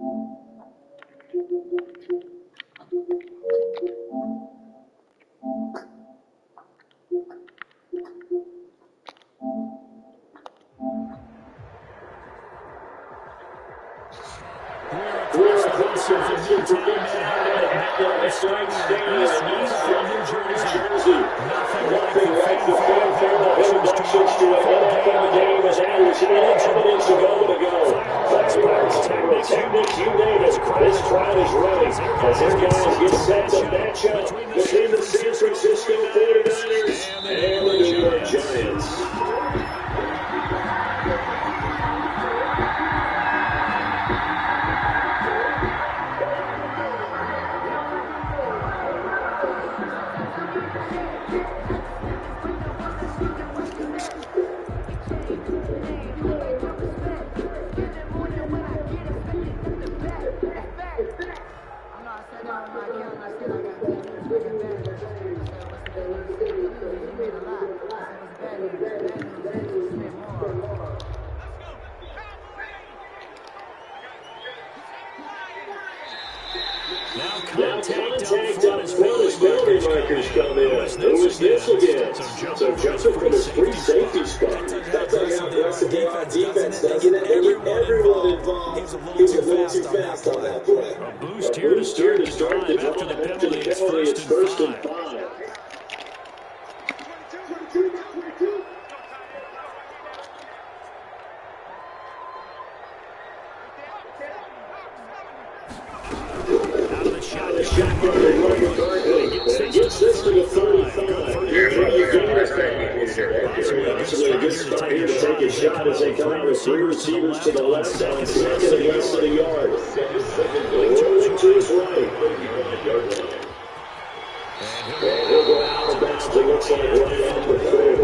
We're across the Newtown Manhattan Stadium from New Jersey. Nothing like the fanfare productions to a game as that was evidence of goal to go. Pyrotechnics, you name it. This crowd is ready as their guys get set to match up between the San Francisco 49ers and the New York Giants. Contact up front as penalty markers come in. Who is this again? So Joseph from his free safety spot. That's how defense does it. Everyone involved. He was a little too fast on that play. A boost here to start the drive after the penalty. It's first and 5. Gets this to the 35. Possibly a good start here to take a shot as they come out with 3 receivers to the left on second and less than a yard. Rolling to his right. And he'll go out of bounds. It looks like right on the 30.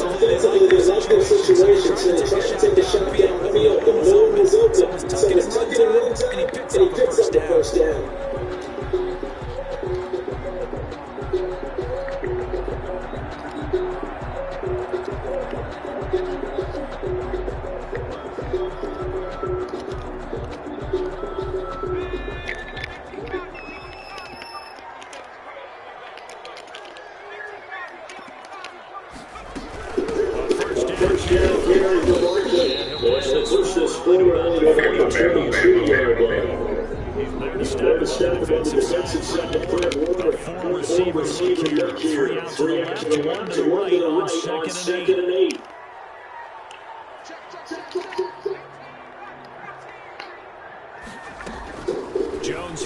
Offensively, there's multiple situations. So they try to take a shot downfield. The middle is open. So he's tucking it in, and he picks up the first down.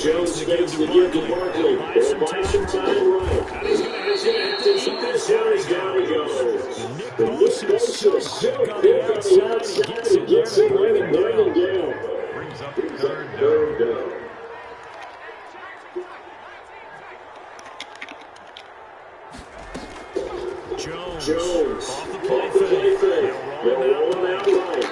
Jones begins to give to Barkley. They'll buy some time right. And he's going to have to eat this one. He's got to go. Nick Bosa is so quick on the outside. He gets him right and bring him down. Brings up the third down. Jones off the play fake. They'll roll him out right.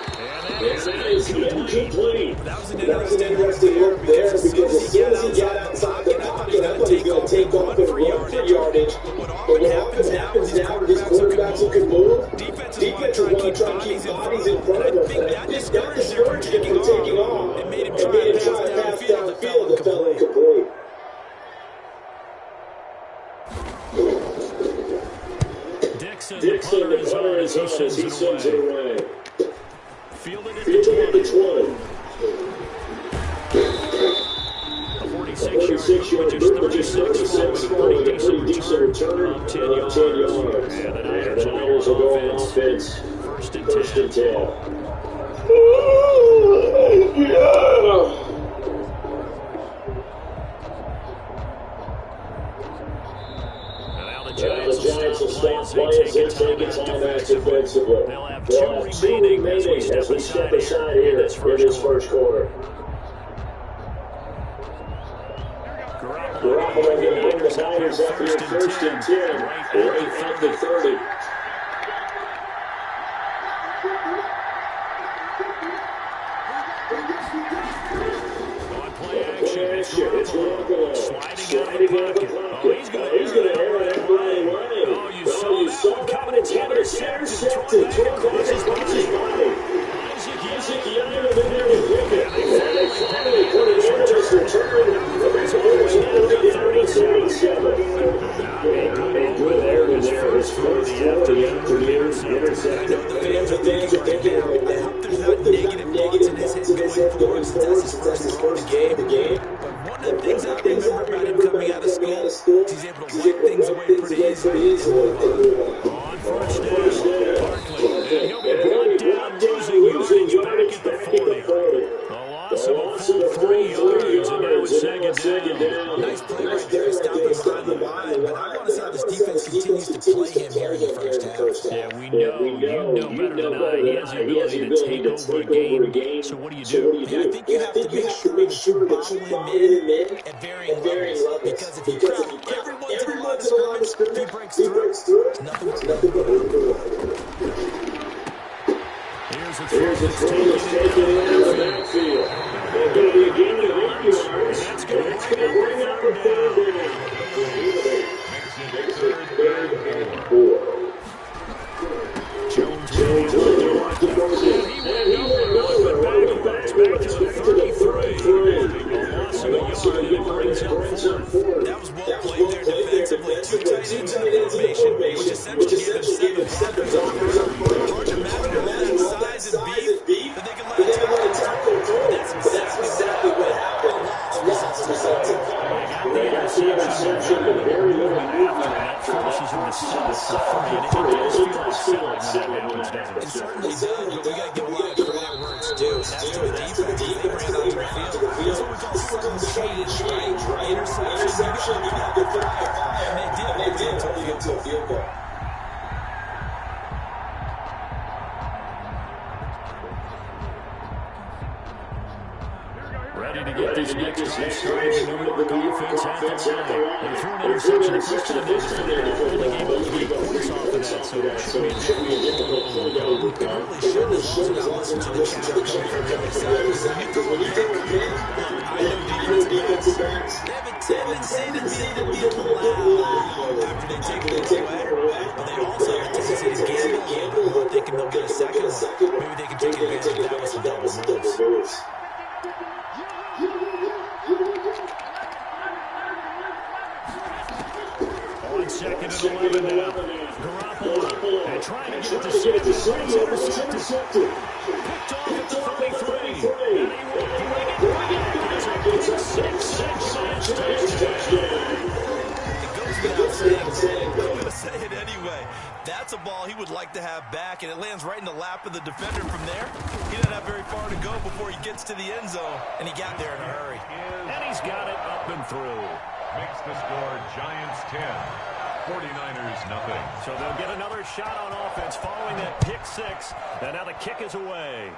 And that is incomplete. That was an interesting look there because as soon as he got outside the pocket, I thought he was going to take off and run for yardage. But what happens now with these quarterbacks who can move, defenses want to try to keep bodies in front of them. That discouraged him from taking off and made him try to pass downfield that fell incomplete. Dixon, the punter, is on as he sends it away. Fielded at the 20. A 46-yard but just 36 forward. A pretty decent return of 10 yards. And the Niners will go on offense. First and 10. Oh, yeah. The Giants will stop playing as they take it timeouts defensively. They'll have two remaining as we step aside here in this first quarter. Garoppolo going to bring the Niners up here first and 10, right from the 30. On play action, it's Garoppolo sliding out of the pocket. Oh, he's going to air that right away. Oh, you saw him coming. It's intercepted. Isaac Young in there with Wickett. And they finally forward since that's his first throw of the game. But one of the things I remember about him coming out of school is he's able to wipe things away pretty easily and move on. On first down, Barkley, and he'll be brought down, losing yardage back at the 40. A loss of a full 3 yards, and now it's second down. Nice play right there to stop him behind the line, but I want to see how this defense continues to play him here in the first half. Yeah, we know, you know better than I. He has the ability to take over a game. So what do you do? Yeah, I think you have to make sure that you bottle him in at varying levels. Because if you crowd every once in a while the scrimmage, he breaks through, it's nothing but Here's a throw that's taken in the backfield. It's going to be a gain of 8 yards. That's going to bring up a third down. Makes it third and 4. Jones and he went nowhere. Back to the 33. A loss of a yard, and it brings up 4. That was well played there defensively. Two tight ends in the formation, which essentially gave him 7 blockers. Georgia Madden with all that size and beef, that they can let a tackle through. That's exactly what happened. Resulted. They got the interception, but very little after that forces him to stop for 3. And it does feel like selling when that happens, doesn't it? It certainly does, but we got to give a lot of credit where it's due. And that's to the defense. They ran out to the field. That's what we call sudden change, right? Interception, you got to fire. And they did until they get to a field goal. Ready to get this next drive started. The New York offense at the line. They threw an interception the first time they only gave up 3 points off of that, so it should be a difficult play to overcome. It really should, as long as not listen to the chatter coming from the other side. When you throw a pick, I know defensive backs, they have a tendency to be a little loud after they take a away, but they also have a tendency to gamble, thinking they'll get a second one. Maybe they can take advantage of that with some double moves. On second and 11 now. Garoppolo, and trying to get it to Sanders. Intercepted. Picked off at the 33. And he will bring it back. It's a pick six. Touchdown. It goes without saying, but I'm going to say it anyway. That's a ball he would like to have back, and it lands right in the lap of the defender from there. He doesn't have very far to go before he gets to the end zone, and he got there in a hurry. And he's got it up and through. Makes the score Giants 10, 49ers nothing. So they'll get another shot on offense following that pick six. And now the kick is away.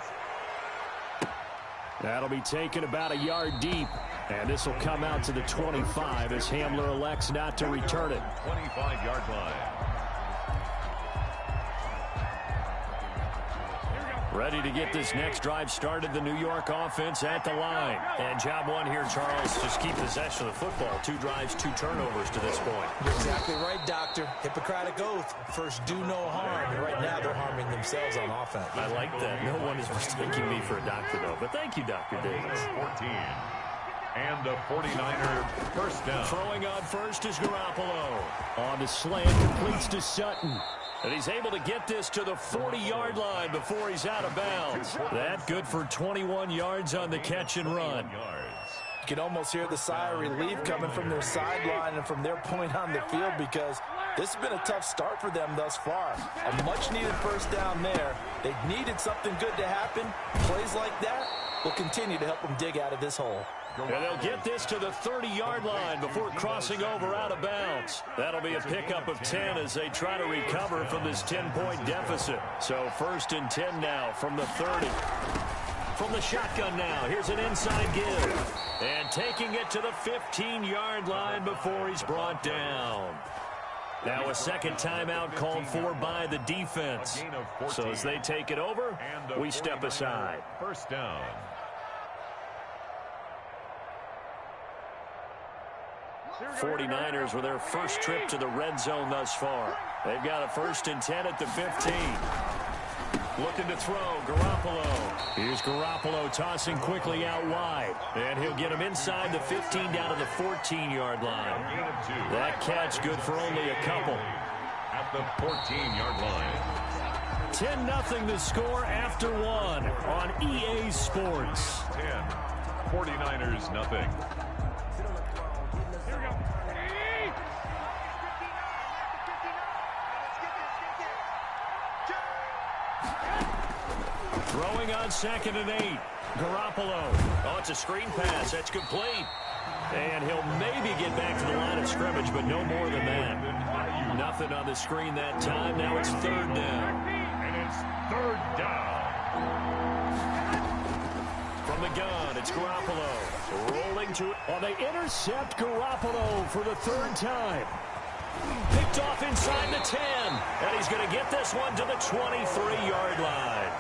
That'll be taken about a yard deep. And this will come out to the 25 as Hamler elects not to return it. 25-yard line. Ready to get this next drive started, the New York offense at the line. And job one here, Charles, just keep possession of the football. 2 drives, 2 turnovers to this point. You're exactly right, Doctor. Hippocratic oath. First, do no harm. And right now, they're harming themselves on offense. I like that. No one is mistaking me for a doctor, though. But thank you, Dr. Davis. 14. And a 49er first down. Throwing on first is Garoppolo. On the slant, completes to Sutton. And he's able to get this to the 40-yard line before he's out of bounds. That good for 21 yards on the catch and run. You can almost hear the sigh of relief coming from their sideline and from their point on the field, because this has been a tough start for them thus far. A much-needed first down there. They needed something good to happen. Plays like that will continue to help them dig out of this hole. And they'll get this to the 30-yard line before crossing over out of bounds. That'll be a pickup of 10 as they try to recover from this 10-point deficit. So 1st and 10 now from the 30. From the shotgun now, here's an inside give. And taking it to the 15-yard line before he's brought down. Now a second timeout called for by the defense. So as they take it over, we step aside. First down. 49ers with their first trip to the red zone thus far. They've got a 1st and 10 at the 15. Looking to throw, Garoppolo. Here's Garoppolo tossing quickly out wide. And he'll get him inside the 15 down to the 14-yard line. That catch good for only a couple. At the 14-yard line. 10-0 the score after one on EA Sports. 10. 49ers nothing. Throwing on 2nd and 8. Garoppolo. Oh, it's a screen pass. That's complete. And he'll maybe get back to the line of scrimmage, but no more than that. Nothing on the screen that time. Now it's 3rd down. And it's 3rd down. From the gun, it's Garoppolo. Rolling to it. Oh, they intercept Garoppolo for the 3rd time. Picked off inside the 10. And he's going to get this one to the 23-yard line.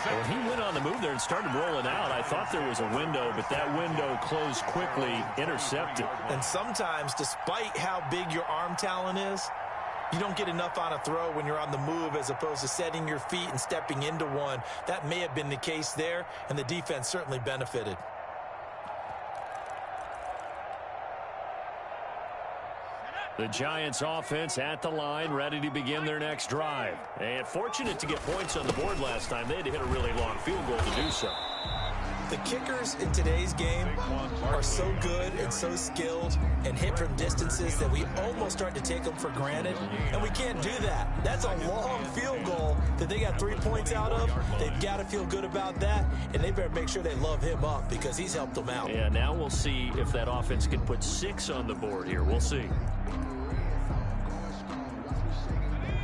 When he went on the move there and started rolling out, I thought there was a window, but that window closed quickly, intercepted. And sometimes, despite how big your arm talent is, you don't get enough on a throw when you're on the move as opposed to setting your feet and stepping into one. That may have been the case there, and the defense certainly benefited. The Giants offense at the line, ready to begin their next drive. And fortunate to get points on the board last time. They had to hit a really long field goal to do so. The kickers in today's game are so good and so skilled and hit from distances that we almost start to take them for granted, and we can't do that. That's a long field goal that they got 3 points out of. They've got to feel good about that, and they better make sure they love him up because he's helped them out. Yeah, now we'll see if that offense can put 6 on the board here. We'll see.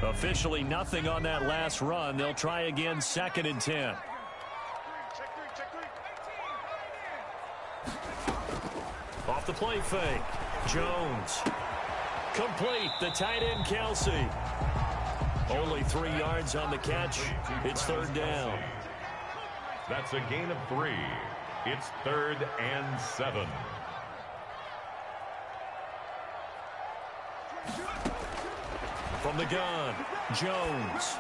Officially nothing on that last run. They'll try again, 2nd and 10. Off the play fake. Jones. Complete. The tight end, Kelsey. Only 3 yards on the catch. It's 3rd down. That's a gain of 3. It's 3rd and 7. From the gun, Jones.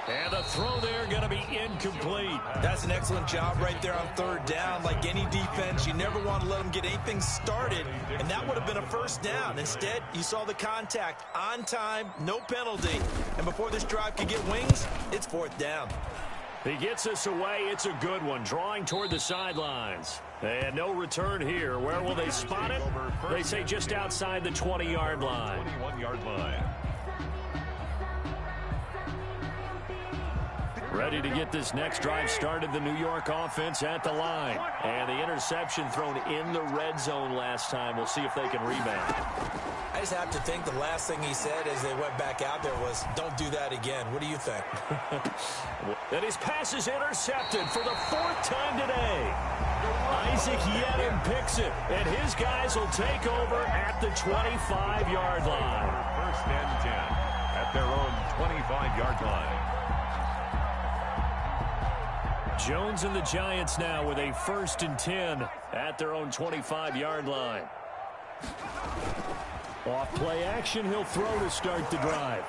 And the throw there going to be incomplete. That's an excellent job right there on 3rd down. Like any defense, you never want to let them get anything started, and that would have been a 1st down. Instead, you saw the contact on time, no penalty. And before this drive could get wings, it's 4th down. He gets us away. It's a good one, drawing toward the sidelines. And no return here. Where will they spot it? They say just outside the 20-yard line. 21-yard line. Ready to get this next drive started, the New York offense at the line. And the interception thrown in the red zone last time. We'll see if they can rebound. I just have to think the last thing he said as they went back out there was, don't do that again. What do you think? And his pass is intercepted for the 4th time today. Isaac Yedem picks it, and his guys will take over at the 25-yard line. 1st and 10 at their own 25-yard line. Jones and the Giants now with a 1st and 10 at their own 25-yard line. Off play action, he'll throw to start the drive.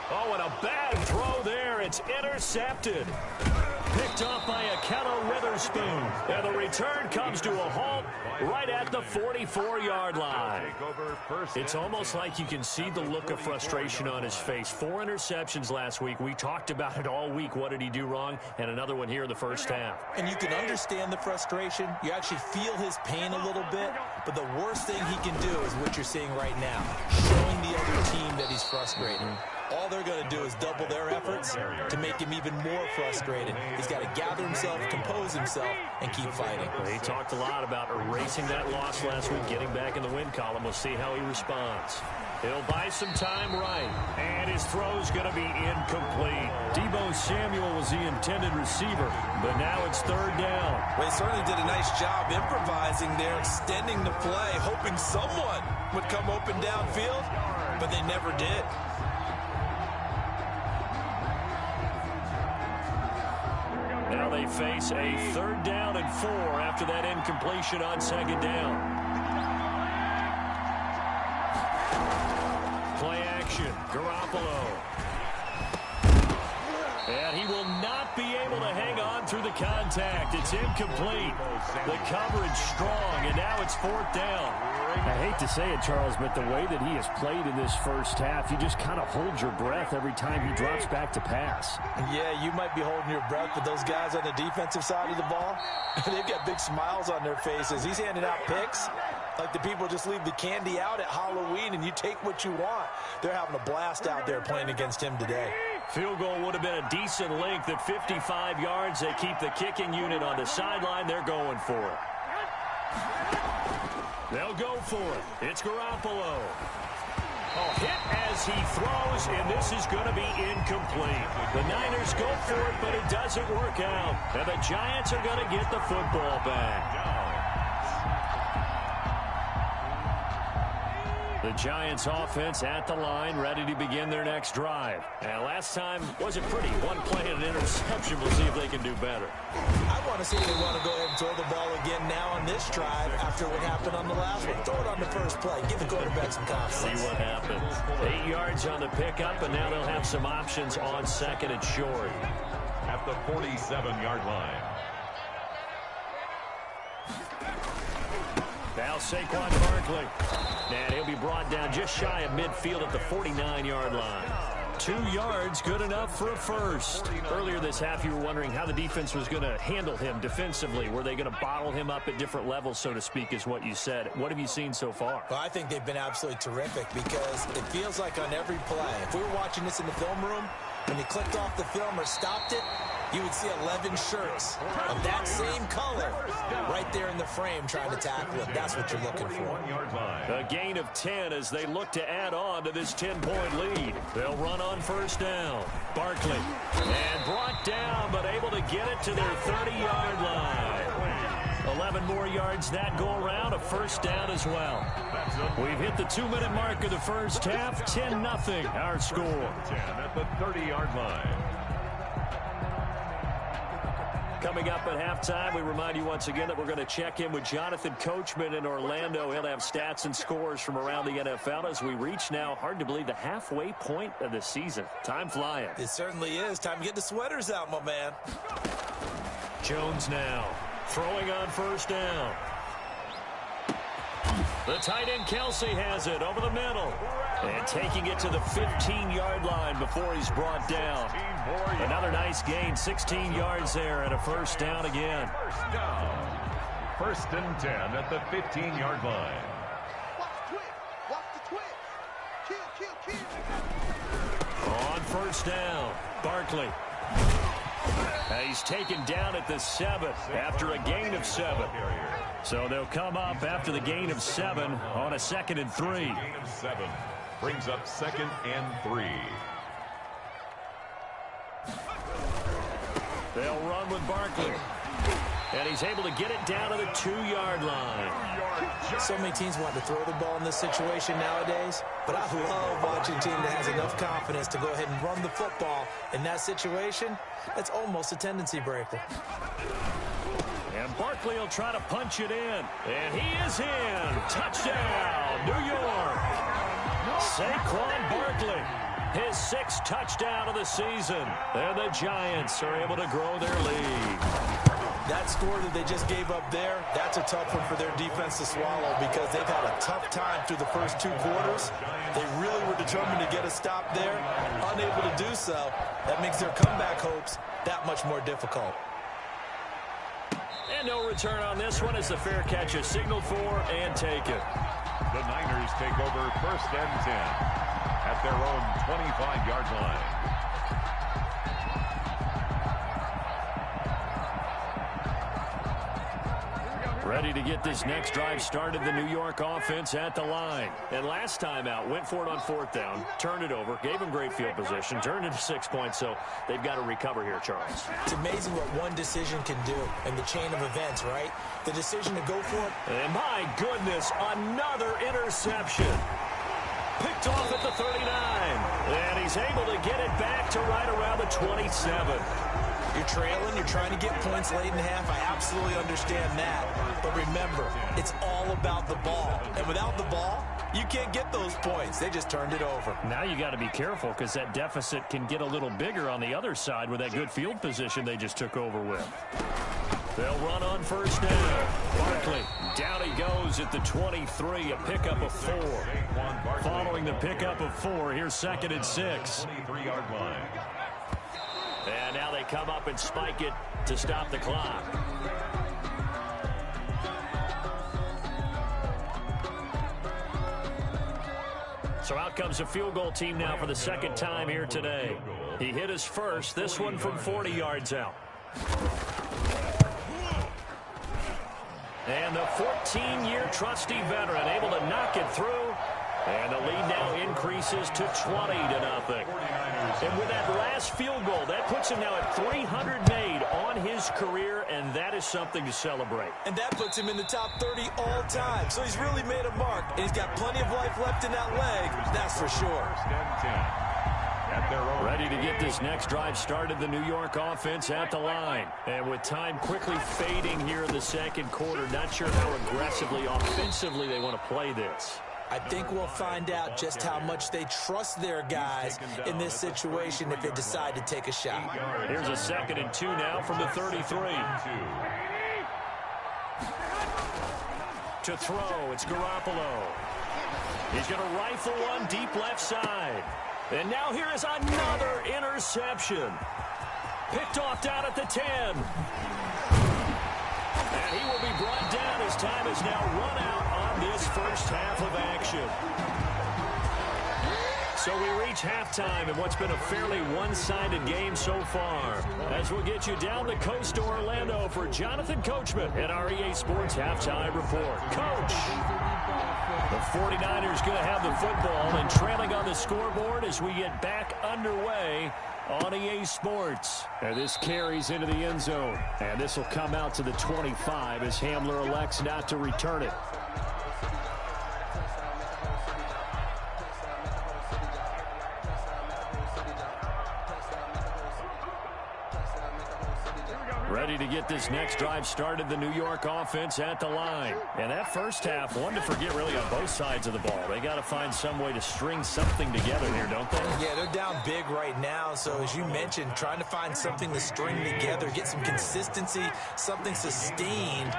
Oh, and a bad throw there. It's intercepted. Picked off by Akello Witherspoon. And the return comes to a halt right at the 44-yard line. It's almost like you can see the look of frustration on his face. 4 interceptions last week. We talked about it all week. What did he do wrong? And another one here in the 1st half. And you can understand the frustration. You actually feel his pain a little bit. But the worst thing he can do is what you're seeing right now, showing the other team that he's frustrated. All they're going to do is double their efforts to make him even more frustrated. He's got to gather himself, compose himself, and keep fighting. He talked a lot about erasing that loss last week, getting back in the win column. We'll see how he responds. He'll buy some time right. And his throw's going to be incomplete. Deebo Samuel was the intended receiver, but now it's 3rd down. Well, he certainly did a nice job improvising there, extending the play, hoping someone would come open downfield, but they never did. Now they face a 3rd down and 4 after that incompletion on 2nd down. Play action, Garoppolo. And he will not be able to hang on through the contact. It's incomplete. The coverage strong, and now it's 4th down. I hate to say it, Charles, but the way that he has played in this first half, you just kind of hold your breath every time he drops back to pass. Yeah, you might be holding your breath, but those guys on the defensive side of the ball, they've got big smiles on their faces. He's handing out picks like the people just leave the candy out at Halloween and you take what you want. They're having a blast out there playing against him today. Field goal would have been a decent length at 55 yards. They keep the kicking unit on the sideline. They're going for it. They'll go for it. It's Garoppolo. Hit as he throws, and this is going to be incomplete. The Niners go for it, but it doesn't work out. And the Giants are going to get the football back. The Giants offense at the line, ready to begin their next drive. And last time wasn't pretty. One play and an interception. We'll see if they can do better. I want to see if they want to go ahead and throw the ball again now on this drive after what happened on the last one. Throw it on the first play. Give the quarterback some confidence. See what happens. 8 yards on the pickup, and now they'll have some options on 2nd and short. At the 47-yard line. Now Saquon Barkley. And he'll be brought down just shy of midfield at the 49-yard line. 2 yards, good enough for a first. Earlier this half, you were wondering how the defense was going to handle him defensively. Were they going to bottle him up at different levels, so to speak, is what you said. What have you seen so far? Well, I think they've been absolutely terrific because it feels like on every play, if we were watching this in the film room, when you clicked off the film or stopped it, you would see 11 shirts of that same color right there in the frame trying to tackle it. That's what you're looking for. A gain of 10 as they look to add on to this 10-point lead. They'll run on 1st down. Barkley. And brought down, but able to get it to their 30-yard line. 11 more yards that go around, a 1st down as well. We've hit the 2-minute mark of the first half. 10-0 our score. 10 at the 30-yard line. Coming up at halftime, we remind you once again that we're going to check in with Jonathan Coachman in Orlando. He'll have stats and scores from around the NFL as we reach now, hard to believe, the halfway point of the season. Time flying. It certainly is. Time to get the sweaters out, my man. Jones now throwing on 1st down. The tight end Kelsey has it over the middle. And taking it to the 15-yard line before he's brought down. Another nice gain, 16 yards there, and a 1st down again. 1st down. 1st and 10 at the 15-yard line. Watch the twitch. Kill. On 1st down, Barkley. He's taken down at the 7 after a gain of 7. So they'll come up after the gain of 7 on a 2nd and 3. Gain of 7 brings up 2nd and 3. They'll run with Barkley. And he's able to get it down to the 2-yard line. So many teams want to throw the ball in this situation nowadays, but I love watching a team that has enough confidence to go ahead and run the football in that situation. That's almost a tendency breaker. And Barkley will try to punch it in. And he is in. Touchdown, New York. Saquon Barkley, his 6th touchdown of the season. And the Giants are able to grow their lead. That score that they just gave up there, that's a tough one for their defense to swallow because they've had a tough time through the first 2 quarters. They really were determined to get a stop there, unable to do so. That makes their comeback hopes that much more difficult. And no return on this one as the fair catch is signaled for and taken. The Niners take over 1st and 10 at their own 25-yard line. Ready to get this next drive started, the New York offense at the line. And last time out, went for it on 4th down, turned it over, gave him great field position, turned it to 6 points, so they've got to recover here, Charles. It's amazing what one decision can do in the chain of events, right? The decision to go for it. And my goodness, another interception. Picked off at the 39. And he's able to get it back to right around the 27. You're trailing, you're trying to get points late in the half. I absolutely understand that. But remember, it's all about the ball. And without the ball, you can't get those points. They just turned it over. Now you got to be careful because that deficit can get a little bigger on the other side with that good field position they just took over with. They'll run on first down. Barkley, down he goes at the 23, a pickup of 4. Following the pickup of 4, here's 2nd and 6. 23-yard line. And now they come up and spike it to stop the clock. So out comes a field goal team now for the second time here today. He hit his first, this one from 40 yards out. And the 14-year trusty veteran able to knock it through. And the lead now increases to 20-0. And with that last field goal, that puts him now at 300 made on his career, and that is something to celebrate. And that puts him in the top 30 all time. So he's really made a mark, and he's got plenty of life left in that leg, that's for sure. Ready to get this next drive started, the New York offense at the line. And with time quickly fading here in the second quarter, not sure how aggressively, offensively they want to play this. I think we'll find out just how much they trust their guys in this situation if they decide to take a shot. Here's a 2nd and 2 now from the 33. To throw, it's Garoppolo. He's going to rifle one deep left side. And now here is another interception. Picked off down at the 10. And he will be brought down as time is now run out on this first half of action. So we reach halftime in what's been a fairly one-sided game so far. As we'll get you down the coast to Orlando for Jonathan Coachman at our EA Sports Halftime Report. Coach! The 49ers going to have the football and trailing on the scoreboard as we get back underway on EA Sports. And this carries into the end zone. And this will come out to the 25 as Hamler elects not to return it. Ready to get this next drive started, the New York offense at the line. And that first half, one to forget really on both sides of the ball. They got to find some way to string something together here, don't they? Yeah, they're down big right now. So as you mentioned, trying to find something to string together, get some consistency, something sustained,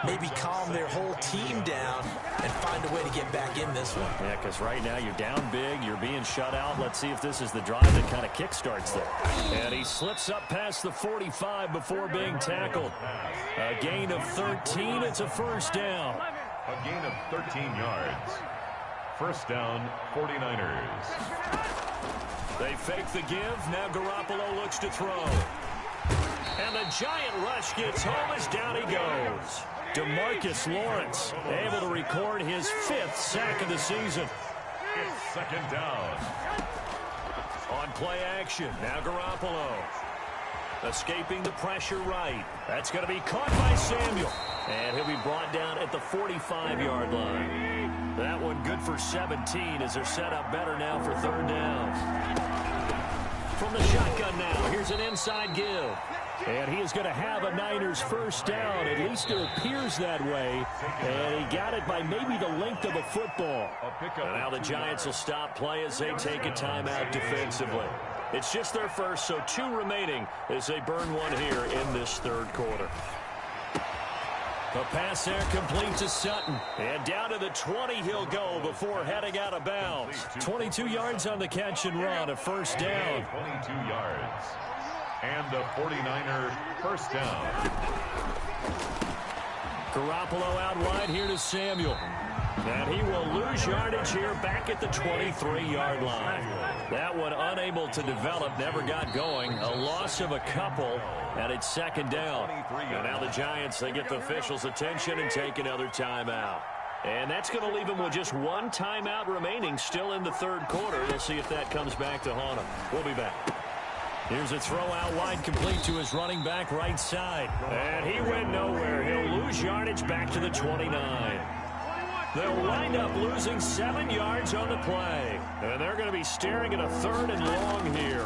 maybe calm their whole team down and find a way to get back in this one. Yeah, because right now you're down big, you're being shut out. Let's see if this is the drive that kind of kickstarts there. And he slips up past the 45 before being tackled. A gain of 13, it's a first down. A gain of 13 yards. First down, 49ers. They fake the give, now Garoppolo looks to throw. And the giant rush gets home as down he goes. DeMarcus Lawrence able to record his 5th sack of the season. It's second down. On play action, now Garoppolo. Escaping the pressure right. That's going to be caught by Samuel. And he'll be brought down at the 45-yard line. That one good for 17 as they're set up better now for third down. From the shotgun now, here's an inside give. And he is going to have a Niners first down. At least it appears that way. And he got it by maybe the length of a football. And now the Giants will stop play as they take a timeout defensively. It's just their first, so 2 remaining as they burn one here in this third quarter. A pass there complete to Sutton. And down to the 20 he'll go before heading out of bounds. 22 yards on the catch and run, a first down. 22 yards. And the 49er first down. Garoppolo out wide here to Samuel. And he will lose yardage here back at the 23-yard line. That one unable to develop, never got going. A loss of a couple, and it's second down. And now the Giants, they get the officials' attention and take another timeout. And that's going to leave them with just one timeout remaining still in the third quarter. We'll see if that comes back to haunt them. We'll be back. Here's a throw out wide complete to his running back right side. And he went nowhere. He'll lose yardage back to the 29. They'll wind up losing 7 yards on the play. And they're going to be staring at a third and long here.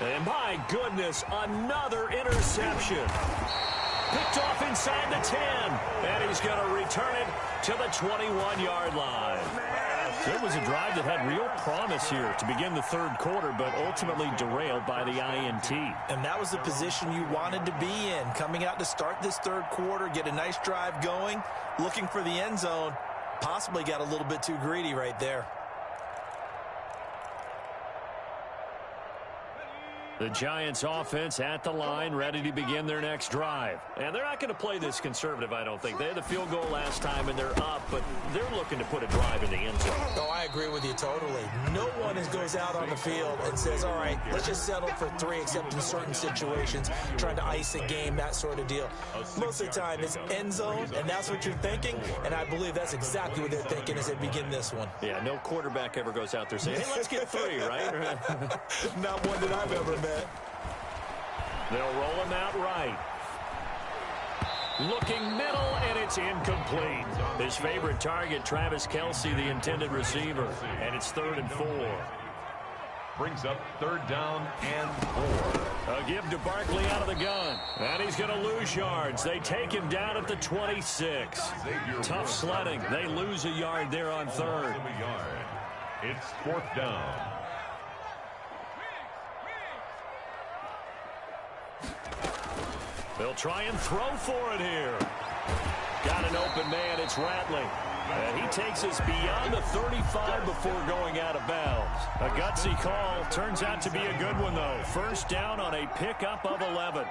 And my goodness, another interception. Picked off inside the 10. And he's going to return it to the 21-yard line. It was a drive that had real promise here to begin the third quarter, but ultimately derailed by the INT. And that was the position you wanted to be in, coming out to start this third quarter, get a nice drive going, looking for the end zone. Possibly got a little bit too greedy right there. The Giants offense at the line, ready to begin their next drive. And they're not going to play this conservative, I don't think. They had the field goal last time, and they're up, but they're looking to put a drive in the end zone. Oh, I agree with you totally. No one goes out on the field and says, all right, let's just settle for 3, except in certain situations, trying to ice a game, that sort of deal. Most of the time, it's end zone, and that's what you're thinking, and I believe that's exactly what they're thinking as they begin this one. Yeah, no quarterback ever goes out there saying, hey, let's get 3, right? Not one that I've ever met. They'll roll him out right. Looking middle, and it's incomplete. His favorite target, Travis Kelce, the intended receiver. And it's 3rd and 4. Brings up 3rd down and 4. A give to Barkley out of the gun. And he's going to lose yards. They take him down at the 26. Tough sledding. They lose a yard there on 3rd. It's 4th down. They'll try and throw for it here. Got an open man. It's Rattling. And he takes us beyond the 35 before going out of bounds. A gutsy call. Turns out to be a good one, though. 1st down on a pickup of 11.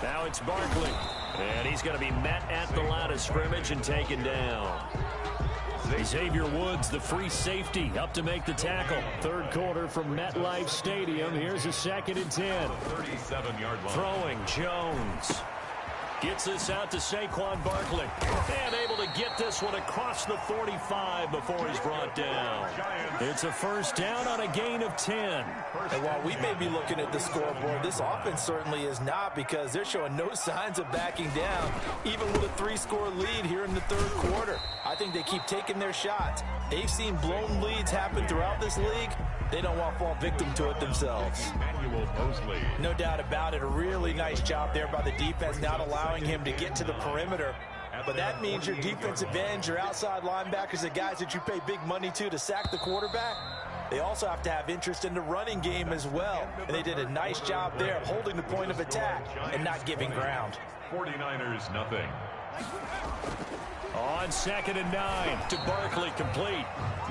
Now it's Barkley. And he's going to be met at the line of scrimmage and taken down. Xavier Woods, the free safety, up to make the tackle. 3rd quarter from MetLife Stadium. Here's a 2nd and 10. 37-yard line. Throwing Jones. Gets this out to Saquon Barkley. And able to get this one across the 45 before he's brought down. It's a 1st down on a gain of 10. And while we may be looking at the scoreboard, this offense certainly is not, because they're showing no signs of backing down, even with a 3-score lead here in the 3rd quarter. I think they keep taking their shots. They've seen blown leads happen throughout this league. They don't want to fall victim to it themselves. No doubt about it. A really nice job there by the defense, not allowing him to get to the perimeter. But that means your defensive ends, your outside linebackers, the guys that you pay big money to sack the quarterback, they also have to have interest in the running game as well. And they did a nice job there of holding the point of attack and not giving ground. 49ers, nothing. On 2nd and 9 to Barkley, complete.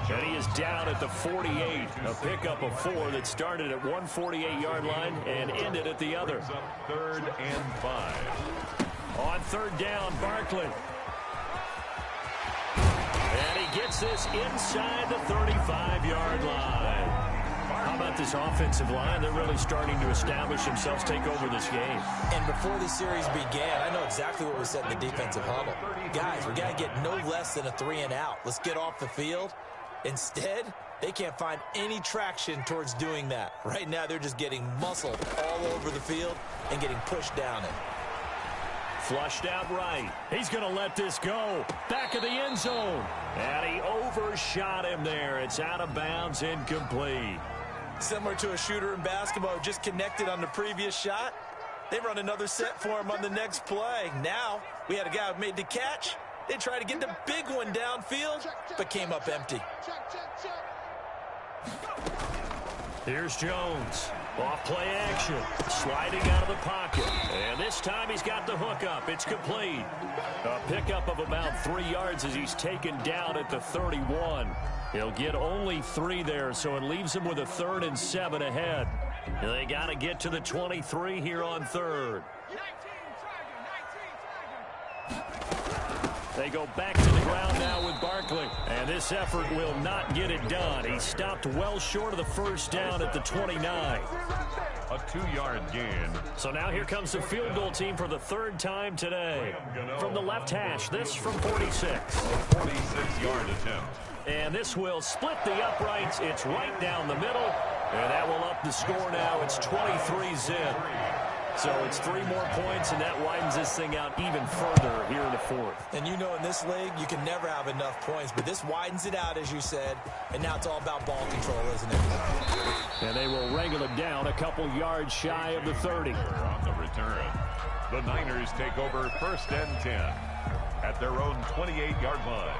And he is down at the 48. A pickup of 4 that started at 148-yard line and ended at the other. 3rd and 5. On 3rd down, Barkley. And he gets this inside the 35-yard line. How about this offensive line? They're really starting to establish themselves, take over this game. And before the series began, I know exactly what was said in the defensive huddle. Guys, we got to get no less than a 3 and out. Let's get off the field. Instead, they can't find any traction towards doing that. Right now, they're just getting muscled all over the field and getting pushed down it. Flushed out right. He's going to let this go. Back of the end zone. And he overshot him there. It's out of bounds, incomplete. Similar to a shooter in basketball who just connected on the previous shot. They run another set for him on the next play. Now, we had a guy who made the catch. They tried to get the big one downfield, but came up empty. Here's Jones. Off play action. Sliding out of the pocket. And this time he's got the hook up. It's complete. A pickup of about 3 yards as he's taken down at the 31. He'll get only 3 there, so it leaves him with a 3rd and 7 ahead. They got to get to the 23 here on 3rd. They go back to the ground now with Barkley. And this effort will not get it done. He stopped well short of the 1st down at the 29. A 2-yard gain. So now here comes the field goal team for the 3rd time today. From the left hash, this from 46. 46-yard attempt. And this will split the uprights. It's right down the middle. And that will up the score now. It's 23-zip. So it's 3 more points, and that widens this thing out even further here in the fourth. And you know in this league, you can never have enough points, but this widens it out, as you said, and now it's all about ball control, isn't it? And they will wrangle it down a couple yards shy of the 30. On the return, the Niners take over 1st and 10 at their own 28-yard line.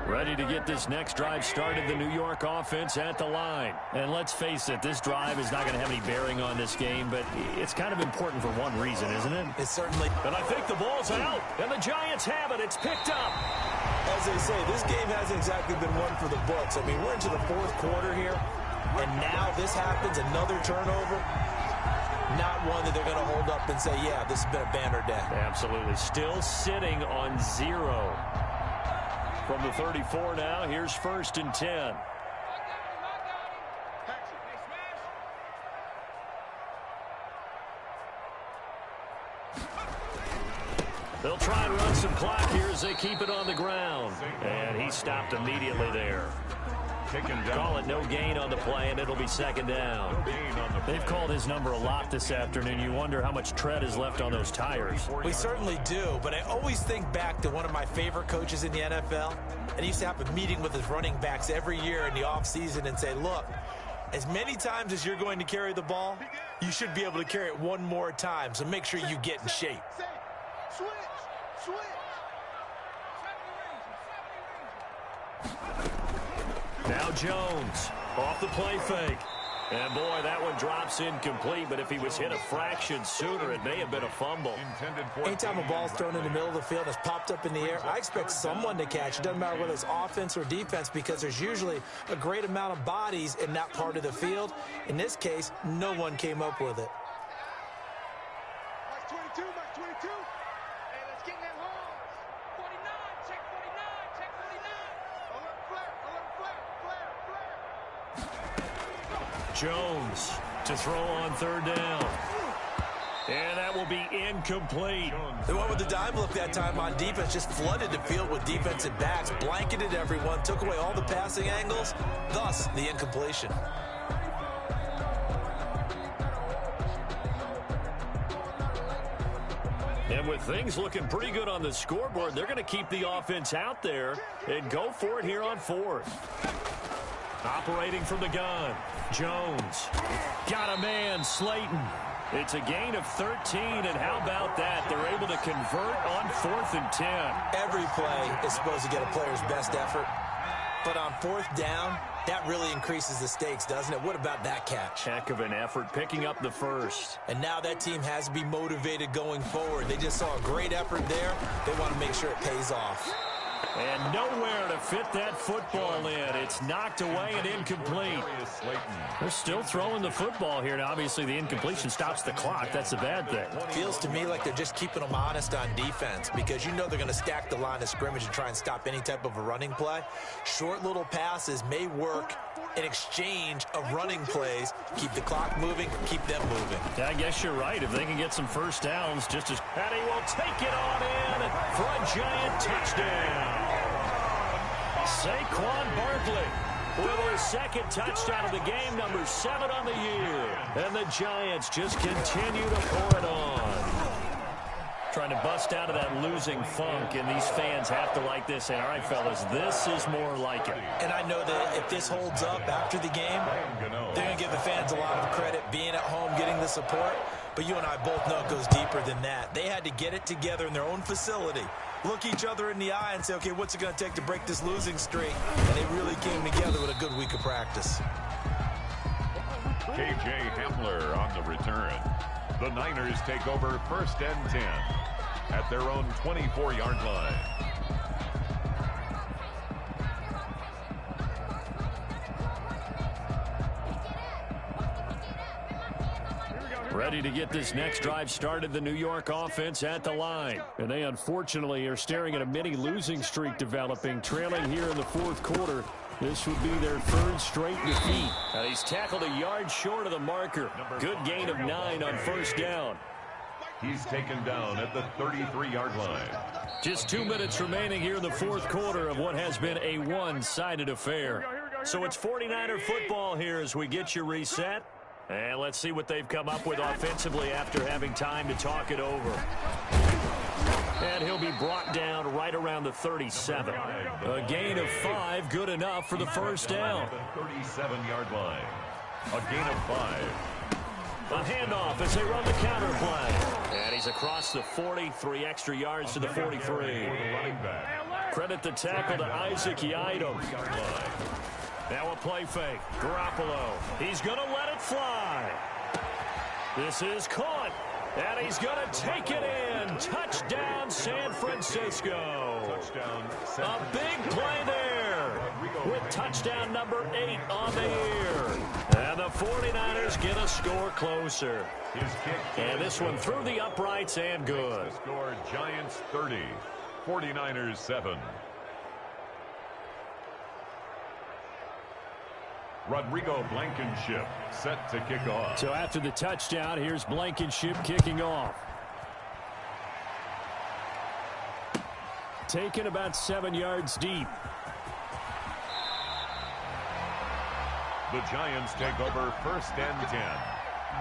Ready to get this next drive started, the New York offense at the line. And let's face it, this drive is not going to have any bearing on this game, but it's kind of important for one reason, isn't it? It's certainly. And I think the ball's out, and the Giants have it. It's picked up. As they say, this game hasn't exactly been one for the books. I mean, we're into the 4th quarter here, and now this happens, another turnover. Not one that they're going to hold up and say, yeah, this has been a banner day. Absolutely. Still sitting on 0. From the 34 now, here's 1st and 10. They'll try and run some clock here as they keep it on the ground. And he stopped immediately there. Call it no gain on the play, and it'll be 2nd down. They've called his number a lot this afternoon. You wonder how much tread is left on those tires. We certainly do, but I always think back to one of my favorite coaches in the NFL, and he used to have a meeting with his running backs every year in the offseason and say, look, as many times as you're going to carry the ball, you should be able to carry it one more time, so make sure you get in shape. Now Jones off the play fake. And, boy, that one drops incomplete, but if he was hit a fraction sooner, it may have been a fumble. Anytime a ball's thrown in the middle of the field and it's popped up in the air, I expect someone to catch. It doesn't matter whether it's offense or defense because there's usually a great amount of bodies in that part of the field. In this case, no one came up with it. Jones to throw on 3rd down. And that will be incomplete. They went with the dime look that time on defense, just flooded the field with defensive backs, blanketed everyone, took away all the passing angles, thus the incompletion. And with things looking pretty good on the scoreboard, they're going to keep the offense out there and go for it here on 4th. Operating from the gun, Jones. Got a man, Slayton. It's a gain of 13, and how about that? They're able to convert on 4th and 10. Every play is supposed to get a player's best effort, but on 4th down, that really increases the stakes, doesn't it? What about that catch? Heck of an effort, picking up the 1st. And now that team has to be motivated going forward. They just saw a great effort there. They want to make sure it pays off. And nowhere to fit that football in. It's knocked away and incomplete. They're still throwing the football here. Now, obviously, the incompletion stops the clock. That's a bad thing. Feels to me like they're just keeping them honest on defense because you know they're going to stack the line of scrimmage and try and stop any type of a running play. Short little passes may work in exchange of running plays. Keep the clock moving, keep them moving. Yeah, I guess you're right. If they can get some 1st downs, just as... And he will take it on in for a Giant touchdown. Saquon Barkley with his 2nd touchdown of the game, number 7 on the year. And the Giants just continue to pour it on. Trying to bust out of that losing funk, and these fans have to like this. And all right, fellas, this is more like it. And I know that if this holds up after the game, they're going to give the fans a lot of credit, being at home, getting the support. But you and I both know it goes deeper than that. They had to get it together in their own facility, look each other in the eye and say, okay, what's it going to take to break this losing streak? And they really came together with a good week of practice. K.J. Hamler on the return. The Niners take over 1st and 10 at their own 24-yard line. Ready to get this next drive started, the New York offense at the line. And they unfortunately are staring at a mini losing streak developing, trailing here in the 4th quarter. This would be their 3rd straight defeat. Now he's tackled a yard short of the marker. Good gain of 9 on 1st down. He's taken down at the 33-yard line. Just 2 minutes remaining here in the 4th quarter of what has been a one-sided affair. So it's 49er football here as we get you reset. And let's see what they've come up with offensively after having time to talk it over. And he'll be brought down right around the 37. A gain of 5, good enough for the first down. 37-yard line. A gain of 5. A handoff as they run the counter play. And he's across the 40, 3 extra yards to the 43. Credit the tackle to Isaac Yiadom. Now a play fake. Garoppolo. He's going to let it fly. This is caught. And he's going to take it in. Touchdown, San Francisco. Touchdown. A big play there with touchdown number 8 on the year. And the 49ers get a score closer. His kick. And this one through the uprights and good. The score, Giants 30, 49ers 7. Rodrigo Blankenship set to kick off. So after the touchdown, here's Blankenship kicking off. Taken about 7 yards deep. The Giants take over 1st and 10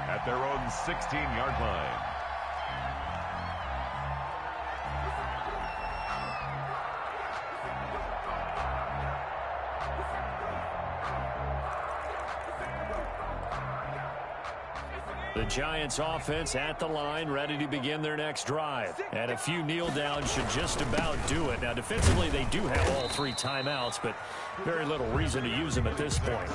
at their own 16-yard line. The Giants offense at the line, ready to begin their next drive. And a few kneel downs should just about do it. Now, defensively, they do have all 3 timeouts, but very little reason to use them at this point.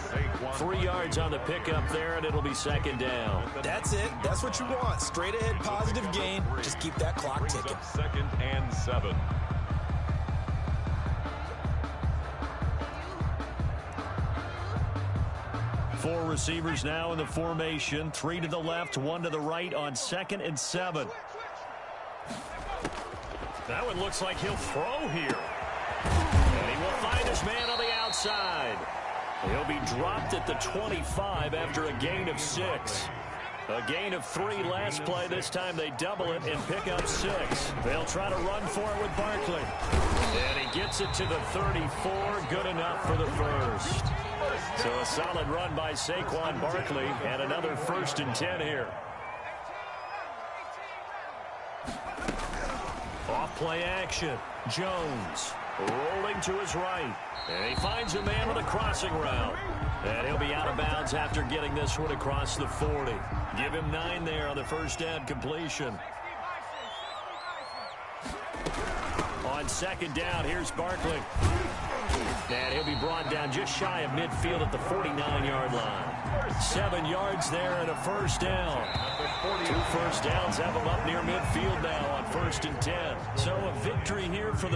3 yards on the pickup there, and it'll be 2nd down. That's it. That's what you want. Straight ahead, positive gain. Just keep that clock ticking. 2nd and 7. Four receivers now in the formation. 3 to the left, 1 to the right on 2nd and 7. That one looks like he'll throw here. And he will find his man on the outside. He'll be dropped at the 25 after a gain of 6. A gain of 3 last play. This time they double it and pick up 6. They'll try to run for it with Barkley. And he gets it to the 34. Good enough for the first. So a solid run by Saquon Barkley and another 1st and 10 here. Off play action. Jones rolling to his right. And he finds a man with a crossing route. And he'll be out of bounds after getting this one across the 40. Give him 9 there on the 1st down completion. On 2nd down, here's Barkley. And he'll be brought down just shy of midfield at the 49-yard line. 7 yards there and a 1st down. 2 first downs have him up near midfield now on 1st and 10. So a victory here for the